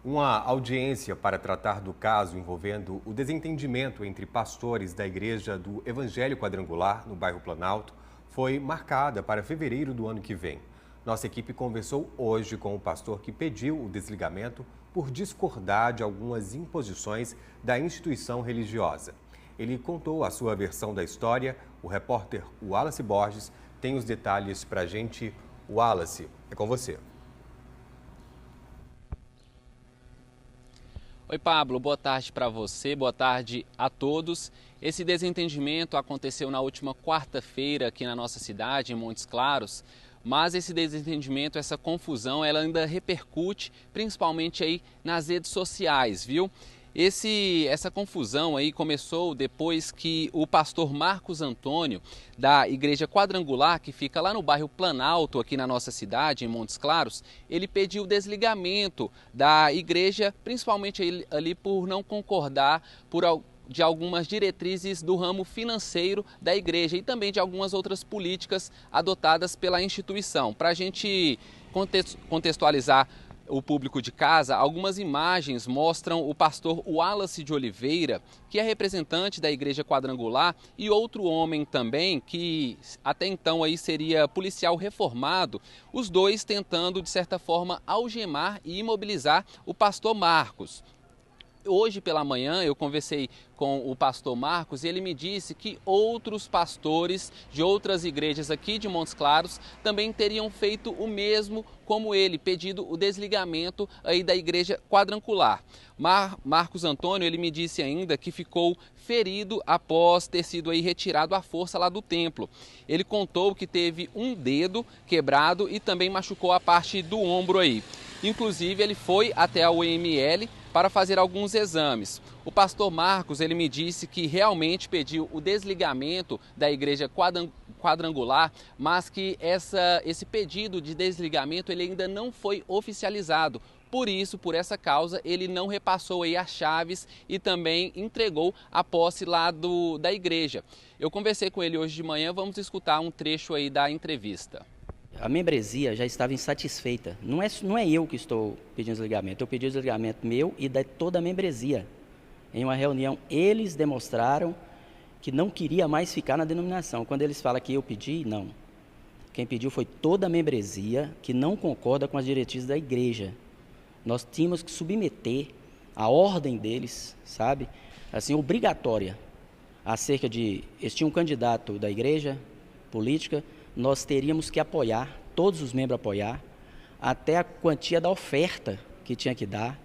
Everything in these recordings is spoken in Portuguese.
Uma audiência para tratar do caso envolvendo o desentendimento entre pastores da Igreja do Evangelho Quadrangular, no bairro Planalto, foi marcada para fevereiro do ano que vem. Nossa equipe conversou hoje com o pastor que pediu o desligamento por discordar de algumas imposições da instituição religiosa. Ele contou a sua versão da história. O repórter Wallace Borges tem os detalhes para a gente. Wallace, é com você. Oi, Pablo, boa tarde para você, boa tarde a todos. Esse desentendimento aconteceu na última quarta-feira aqui na nossa cidade, em Montes Claros, mas esse desentendimento, essa confusão, ela ainda repercute principalmente aí nas redes sociais, viu? Essa confusão aí começou depois que o pastor Marcos Antônio, da Igreja Quadrangular, que fica lá no bairro Planalto, aqui na nossa cidade, em Montes Claros, ele pediu o desligamento da igreja, principalmente ali por não concordar de algumas diretrizes do ramo financeiro da igreja e também de algumas outras políticas adotadas pela instituição. Para a gente contextualizar o público de casa, algumas imagens mostram o pastor Wallace de Oliveira, que é representante da Igreja Quadrangular, e outro homem também, que até então aí seria policial reformado, os dois tentando, de certa forma, algemar e imobilizar o pastor Marcos. Hoje pela manhã eu conversei com o pastor Marcos e ele me disse que outros pastores de outras igrejas aqui de Montes Claros também teriam feito o mesmo como ele, pedido o desligamento aí da Igreja Quadrangular. Marcos Antônio, ele me disse ainda que ficou ferido após ter sido aí retirado à força lá do templo. Ele contou que teve um dedo quebrado e também machucou a parte do ombro aí. Inclusive, ele foi até a UML para fazer alguns exames. O pastor Marcos, ele me disse que realmente pediu o desligamento da Igreja Quadrangular, mas que esse pedido de desligamento ele ainda não foi oficializado. Por isso, por essa causa, ele não repassou aí as chaves e também entregou a posse lá da igreja. Eu conversei com ele hoje de manhã, vamos escutar um trecho aí da entrevista. A membresia já estava insatisfeita. Não é eu que estou pedindo desligamento. Eu pedi o desligamento meu e de toda a membresia. Em uma reunião, eles demonstraram que não queria mais ficar na denominação. Quando eles falam que eu pedi, não. Quem pediu foi toda a membresia que não concorda com as diretrizes da igreja. Nós tínhamos que submeter a ordem deles, sabe? Assim, obrigatória. Acerca de... Eles tinham um candidato da igreja política, nós teríamos que apoiar, todos os membros apoiar, até a quantia da oferta que tinha que dar,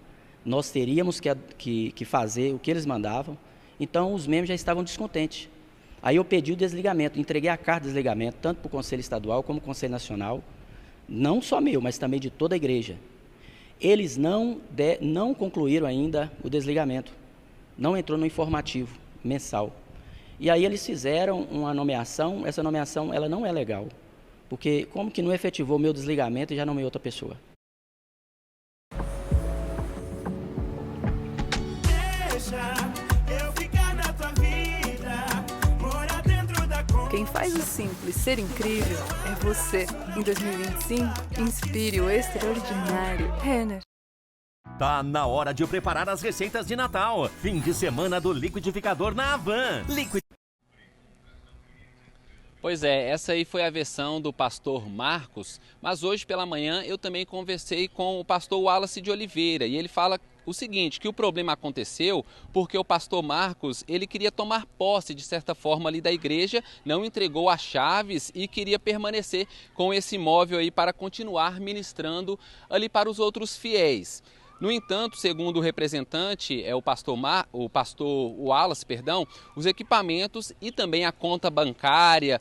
nós teríamos que fazer o que eles mandavam, então os membros já estavam descontentes. Aí eu pedi o desligamento, entreguei a carta de desligamento, tanto para o Conselho Estadual como para o Conselho Nacional, não só meu, mas também de toda a igreja. Eles não concluíram ainda o desligamento, não entrou no informativo mensal. E aí eles fizeram uma nomeação, essa nomeação ela não é legal, porque como que não efetivou o meu desligamento e já nomeou outra pessoa? Quem faz o simples ser incrível é você. Em 2025, inspire o extraordinário. Renner. Tá na hora de preparar as receitas de Natal. Fim de semana do liquidificador na Havan. Pois é, essa aí foi a versão do pastor Marcos, mas hoje pela manhã eu também conversei com o pastor Wallace de Oliveira e ele fala o seguinte, que o problema aconteceu porque o pastor Marcos, ele queria tomar posse de certa forma ali da igreja, não entregou as chaves e queria permanecer com esse imóvel aí para continuar ministrando ali para os outros fiéis. No entanto, segundo o representante, o pastor Wallace, os equipamentos e também a conta bancária,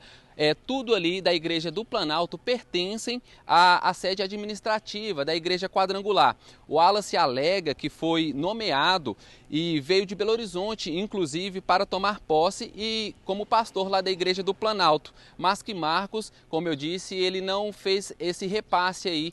tudo ali da Igreja do Planalto pertencem à sede administrativa da Igreja Quadrangular. O Wallace alega que foi nomeado e veio de Belo Horizonte, inclusive, para tomar posse e como pastor lá da Igreja do Planalto. Mas que Marcos, como eu disse, ele não fez esse repasse aí,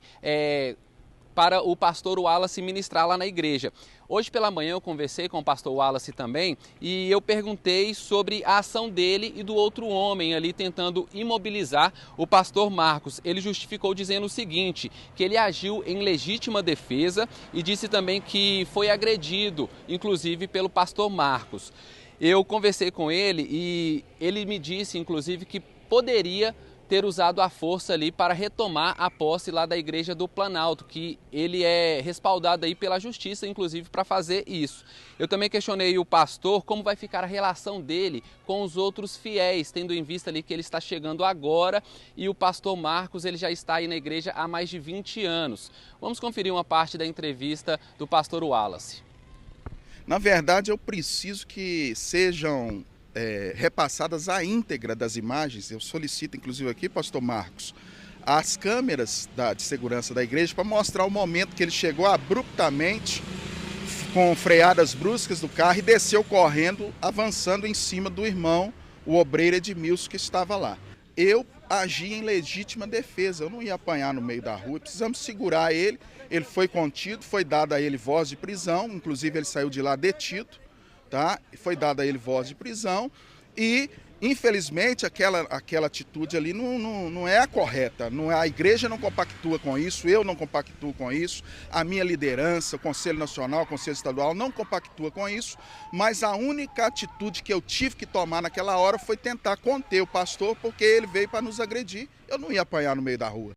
para o pastor Wallace ministrar lá na igreja. Hoje pela manhã eu conversei com o pastor Wallace também e eu perguntei sobre a ação dele e do outro homem ali tentando imobilizar o pastor Marcos. Ele justificou dizendo o seguinte, que ele agiu em legítima defesa e disse também que foi agredido, inclusive pelo pastor Marcos. Eu conversei com ele e ele me disse, inclusive, que poderia ter usado a força ali para retomar a posse lá da igreja do Planalto, que ele é respaldado aí pela justiça, inclusive, para fazer isso. Eu também questionei o pastor como vai ficar a relação dele com os outros fiéis, tendo em vista ali que ele está chegando agora e o pastor Marcos ele já está aí na igreja há mais de 20 anos. Vamos conferir uma parte da entrevista do pastor Wallace. Na verdade, eu preciso que sejam repassadas a íntegra das imagens. Eu solicito, inclusive aqui, pastor Marcos, as câmeras de segurança da igreja para mostrar o momento que ele chegou abruptamente, com freadas bruscas do carro e desceu correndo, avançando em cima do irmão, o obreiro Edmilson, que estava lá. Eu agi em legítima defesa, eu não ia apanhar no meio da rua, precisamos segurar ele, ele foi contido, foi dada a ele voz de prisão, inclusive ele saiu de lá detido, tá? Foi dada a ele voz de prisão e, infelizmente, aquela atitude ali não é a correta. A igreja não compactua com isso, eu não compactuo com isso, a minha liderança, o Conselho Nacional, o Conselho Estadual não compactua com isso, mas a única atitude que eu tive que tomar naquela hora foi tentar conter o pastor, porque ele veio para nos agredir. Eu não ia apanhar no meio da rua.